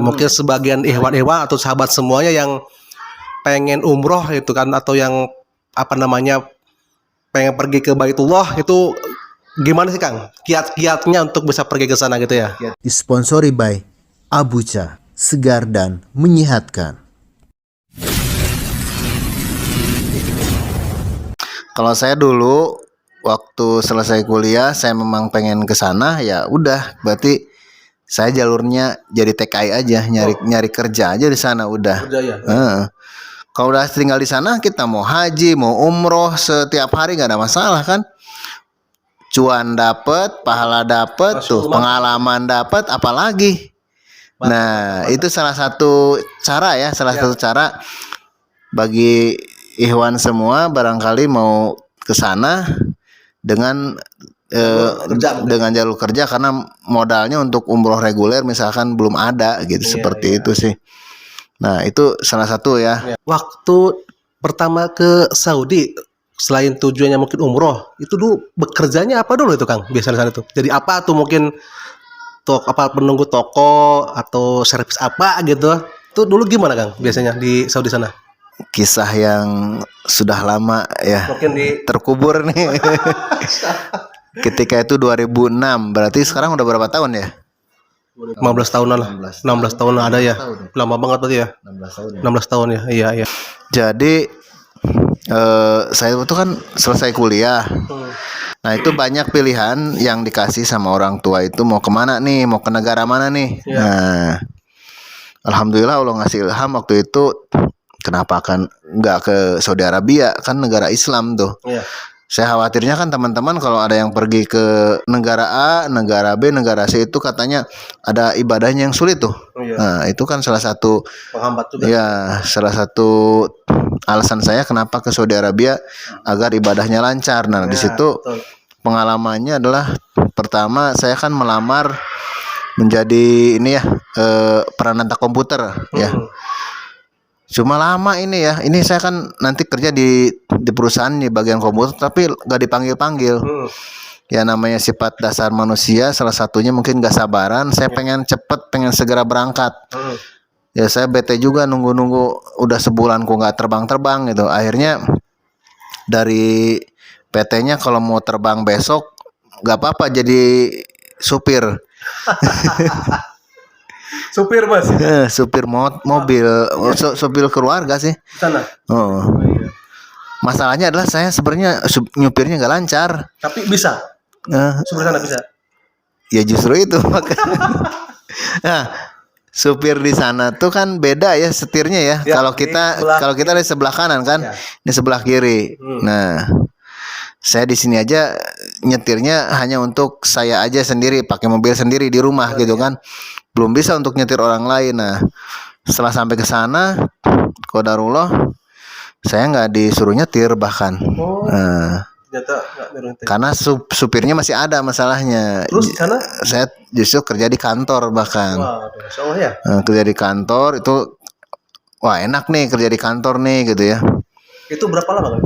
mungkin sebagian ikhwan-ikhwan atau sahabat semuanya yang pengen umroh itu kan, atau yang apa namanya pengen pergi ke Baitullah itu, gimana sih Kang kiat-kiatnya untuk bisa pergi ke sana gitu ya? Disponsori by Abuca, segar dan menyehatkan. Kalau saya dulu waktu selesai kuliah saya memang pengen ke sana, ya udah berarti saya jalurnya jadi TKI aja, nyari kerja aja di sana udah. Kerja ya? Kalau udah tinggal di sana, kita mau haji mau umroh setiap hari nggak ada masalah kan. Cuan dapet, pahala dapet, tuh pengalaman dapet, apalagi. Nah, itu salah satu cara ya, satu cara bagi ikhwan semua barangkali mau ke sana dengan dengan jalur kerja, karena modalnya untuk umroh reguler misalkan belum ada gitu, seperti itu sih. Nah, itu salah satu ya. Waktu pertama ke Saudi, selain tujuannya mungkin umroh, itu dulu bekerjanya apa dulu itu Kang? Biasanya di sana tuh. Jadi apa tuh, mungkin penunggu toko atau servis apa gitu. Itu dulu gimana Kang biasanya di Saudi sana? Kisah yang sudah lama ya. Mungkin terkubur nih. Ketika itu 2006, berarti sekarang udah berapa tahun ya? 15 tahunan lah. 16 tahun ada ya. Lama banget berarti ya. 16 tahun ya. Iya. Jadi saya itu kan selesai kuliah. Nah, itu banyak pilihan yang dikasih sama orang tua itu, mau kemana nih, mau ke negara mana nih. Nah, alhamdulillah Allah ngasih ilham waktu itu. Kenapa kan nggak ke Saudi Arabia, kan negara Islam tuh. Saya khawatirnya kan teman-teman kalau ada yang pergi ke negara A, negara B, negara C itu katanya ada ibadahnya yang sulit tuh. Nah, itu kan salah satu penghambat juga. Ya, salah satu alasan saya kenapa ke Saudi Arabia, agar ibadahnya lancar. Nah, di situ pengalamannya adalah pertama saya kan melamar menjadi ini ya, peranata komputer ya. Cuma lama ini ya. Ini saya kan nanti kerja di perusahaan di bagian komputer, tapi gak dipanggil-panggil. Ya namanya sifat dasar manusia, salah satunya mungkin gak sabaran. Saya pengen cepet, pengen segera berangkat. Ya saya bete juga nunggu-nunggu udah sebulan kok gak terbang-terbang gitu. Akhirnya dari PT-nya kalau mau terbang besok gak apa-apa jadi supir. Supir Mas. Supir mobil, supir keluarga sih. Sana. Masalahnya adalah saya sebenarnya nyupirnya nggak lancar. Tapi bisa. Supir sana bisa. Ya justru itu. Nah, supir di sana tuh kan beda ya setirnya ya. Kalau kita di sebelah kanan kan, di sebelah kiri. Nah, saya di sini aja nyetirnya hanya untuk saya aja sendiri, pakai mobil sendiri di rumah gitu kan. Belum bisa untuk nyetir orang lain. Nah, setelah sampai ke sana, qadarullah saya nggak disuruh nyetir bahkan. Karena supirnya masih ada masalahnya. Terus di sana saya justru kerja di kantor bahkan. Ya? Kerja di kantor itu, wah enak nih kerja di kantor nih gitu ya. Itu berapa lama kan?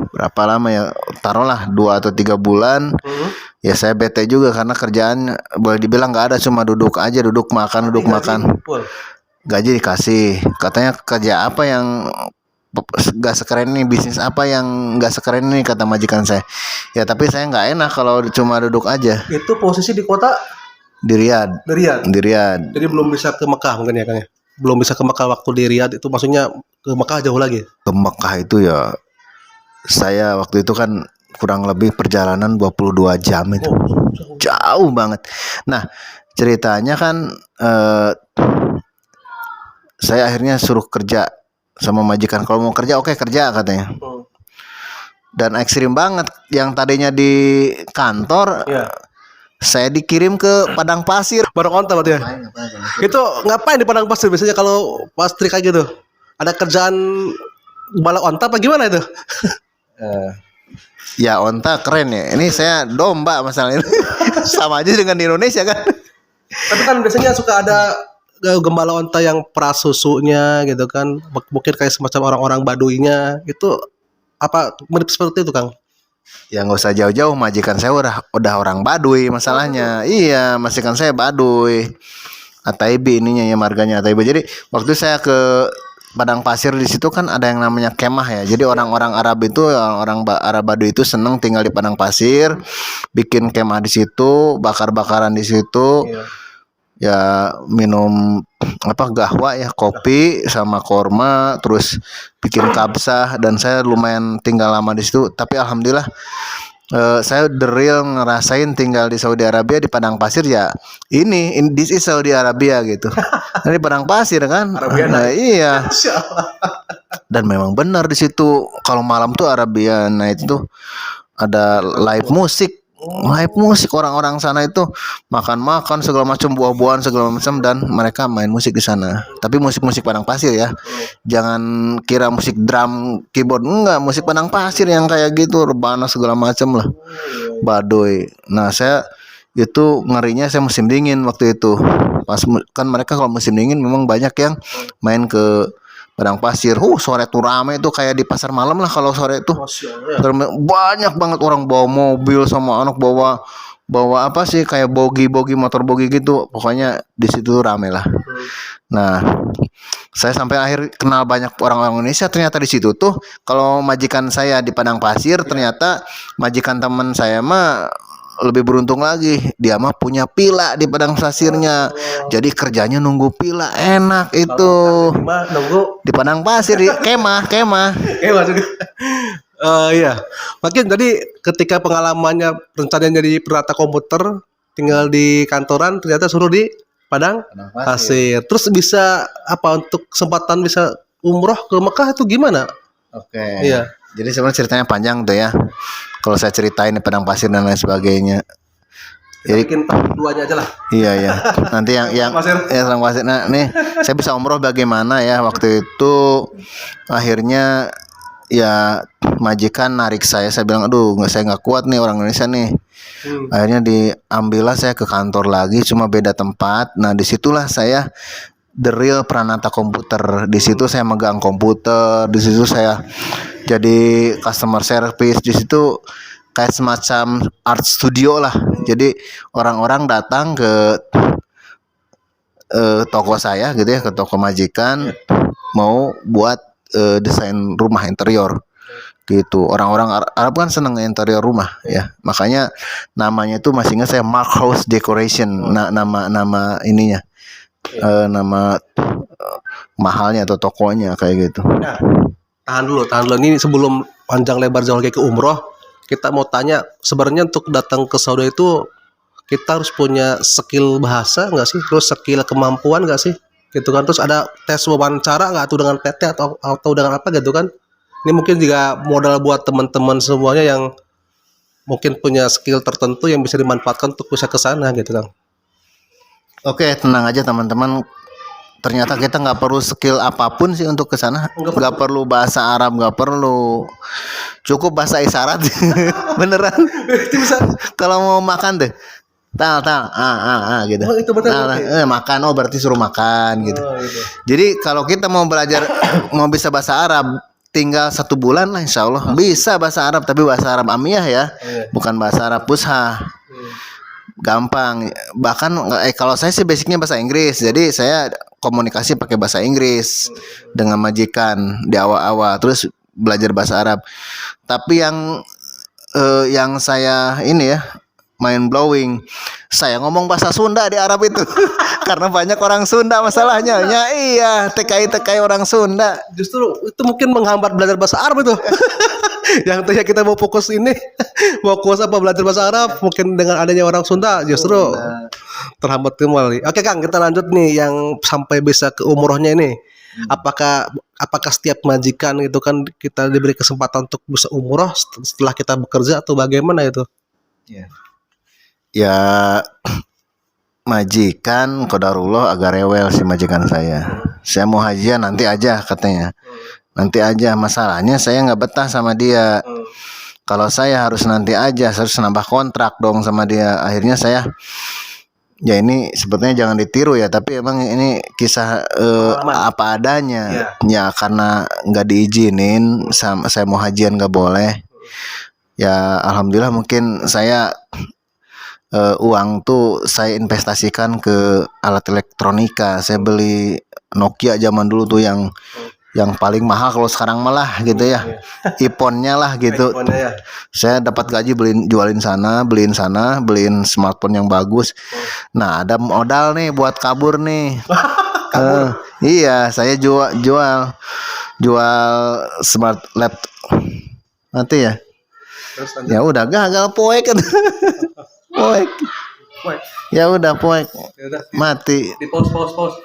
Berapa lama ya? Taruhlah 2 atau 3 bulan. Ya saya bete juga karena kerjaan boleh dibilang nggak ada, cuma duduk aja, duduk makan. Gaji dikasih, katanya kerja apa yang nggak sekeren ini, bisnis apa yang nggak sekeren ini kata majikan saya. Ya tapi saya nggak enak kalau cuma duduk aja. Itu posisi di kota? Di Riyadh. Jadi belum bisa ke Mekah mungkin ya Kang ya? Belum bisa ke Mekah waktu di Riyadh itu, maksudnya ke Mekah jauh lagi? Ke Mekah itu ya, saya waktu itu kan kurang lebih perjalanan 22 jam itu. Jauh banget. Nah, ceritanya kan saya akhirnya suruh kerja sama majikan. Kalau mau kerja oke, kerja katanya. Dan ekstrim banget. Yang tadinya di kantor, saya dikirim ke padang pasir. Baru kontak berarti ya? Itu ngapain di padang pasir biasanya kalau pas trik kayak gitu? Ada kerjaan balak onta apa gimana itu? Ya onta keren ya. Ini saya domba masalahnya. Sama aja dengan di Indonesia kan. Tapi kan biasanya suka ada gembala onta yang peras susunya gitu kan. Mungkin kayak semacam orang-orang Baduinya. Itu apa mirip seperti itu Kang? Ya nggak usah jauh-jauh, majikan saya udah orang Baduy masalahnya. Iya, majikan saya Baduy. Ataibi ininya ya, marganya Ataibi. Jadi waktu saya ke Padang Pasir di situ kan ada yang namanya kemah ya. Jadi orang-orang Arab itu, orang Arab Baduy itu senang tinggal di padang pasir, bikin kemah di situ, bakar-bakaran di situ, Iya. ya minum gahwa ya, kopi sama korma, terus bikin kabsah. Dan saya lumayan tinggal lama di situ. Tapi alhamdulillah saya the real ngerasain tinggal di Saudi Arabia di padang pasir ya. This is Saudi Arabia gitu. Ini padang pasir kan. Arabian Nah, iya. Masya Allah. Dan memang benar di situ kalau malam tuh Arabian Night itu ada live musik. Live musik, orang-orang sana itu makan-makan segala macam, buah-buahan segala macam, dan mereka main musik di sana. Tapi musik-musik padang pasir ya. Jangan kira musik drum, keyboard, enggak, musik padang pasir yang kayak gitu, rebana segala macam lah. Baduy. Nah, saya itu ngerinya saya musim dingin waktu itu. Kan mereka kalau musim dingin memang banyak yang main ke padang pasir. Sore tuh rame tuh kayak di pasar malam lah kalau sore tuh. Masya Allah. Banyak banget orang bawa mobil sama anak bawa apa sih kayak bogi motor bogi gitu. Pokoknya di situ rame lah. Nah, saya sampai akhir kenal banyak orang-orang Indonesia ternyata di situ tuh. Kalau majikan saya di padang pasir, ternyata majikan teman saya mah lebih beruntung lagi, dia mah punya pila di padang pasirnya. Jadi kerjanya nunggu pila, enak itu. Nunggu. Di padang pasir, di kemah. Maksudnya. Iya. Makin tadi ketika pengalamannya rencananya jadi penata komputer, tinggal di kantoran, ternyata suruh di Padang Pasir. Terus bisa apa untuk kesempatan bisa umroh ke Mekah itu gimana? Oke. Iya. Jadi sebenarnya ceritanya panjang tuh ya. Kalau saya ceritain di padang pasir dan lain sebagainya. Kita bikin duanya aja lah. Iya. Nanti yang Pasir. ya padang pasir. Nah, nih saya bisa umroh bagaimana ya waktu itu, akhirnya ya majikan narik saya bilang aduh saya nggak kuat nih orang Indonesia nih. Akhirnya diambillah saya ke kantor lagi, cuma beda tempat. Nah disitulah saya the real Pranata komputer. Di situ saya megang komputer, di situ saya jadi customer service, di situ kayak semacam art studio lah. Jadi orang-orang datang ke toko saya gitu ya, ke toko majikan, mau buat desain rumah interior gitu. Orang-orang Arab kan seneng interior rumah ya, makanya namanya itu masih ingat saya, Mark House Decoration. Nama ininya, nama mahalnya atau tokonya kayak gitu. Nah, tahan dulu. Ini sebelum panjang lebar jauh lagi ke umroh, kita mau tanya sebenarnya untuk datang ke Saudi itu kita harus punya skill bahasa nggak sih? Terus skill kemampuan nggak sih? Gitu kan. Terus ada tes wawancara nggak tuh dengan PT atau dengan apa gitu kan? Ini mungkin juga modal buat teman-teman semuanya yang mungkin punya skill tertentu yang bisa dimanfaatkan untuk bisa ke sana gitu kan. Oke, tenang aja teman-teman. Ternyata kita nggak perlu skill apapun sih untuk ke sana. Nggak perlu bahasa Arab, nggak perlu. Cukup bahasa isyarat. Beneran. Kalau mau makan deh, tal gitu. Oh, itu betul. Makan, berarti suruh makan gitu. Gitu. Jadi kalau kita mau belajar, mau bisa bahasa Arab, tinggal 1 bulan lah insya Allah bisa bahasa Arab, tapi bahasa Arab amiyah ya, bukan bahasa Arab fusha. Gampang. Bahkan kalau saya sih basicnya bahasa Inggris, jadi saya komunikasi pakai bahasa Inggris dengan majikan di awal-awal, terus belajar bahasa Arab. Tapi yang saya ini ya, mind blowing, saya ngomong bahasa Sunda di Arab itu. Karena banyak orang Sunda masalahnya. Ya iya, TKI orang Sunda. Justru itu mungkin menghambat belajar bahasa Arab itu. Yang tadinya kita mau fokus belajar bahasa Arab, mungkin dengan adanya orang Sunda justru terhambat kembali. Oke Kang, kita lanjut nih yang sampai bisa ke umrohnya ini. Apakah setiap majikan itu kan kita diberi kesempatan untuk bisa umroh setelah kita bekerja atau bagaimana itu? Ya majikan qadarullah agak rewel sih majikan saya. Saya mau hajian nanti aja katanya. Nanti aja, masalahnya saya nggak betah sama dia. Kalau saya harus nanti aja, saya harus nambah kontrak dong sama dia. Akhirnya saya, ya ini sebetulnya jangan ditiru ya, tapi emang ini kisah apa adanya. Ya karena nggak diizinin, saya mau hajian nggak boleh. Ya alhamdulillah mungkin saya uang tuh saya investasikan ke alat elektronika. Saya beli Nokia zaman dulu tuh yang paling mahal kalau sekarang malah gitu ya. iPhone-nya lah gitu. iPhone-nya ya. Saya dapat gaji beliin sana, beliin smartphone yang bagus. Nah, ada modal nih buat kabur nih. Iya, saya jual smart laptop. Nanti ya. Terus lanjut. Ya udah gagal poek kan. Poek. Woi, Ya udah poek. ya udah Mati. di pause.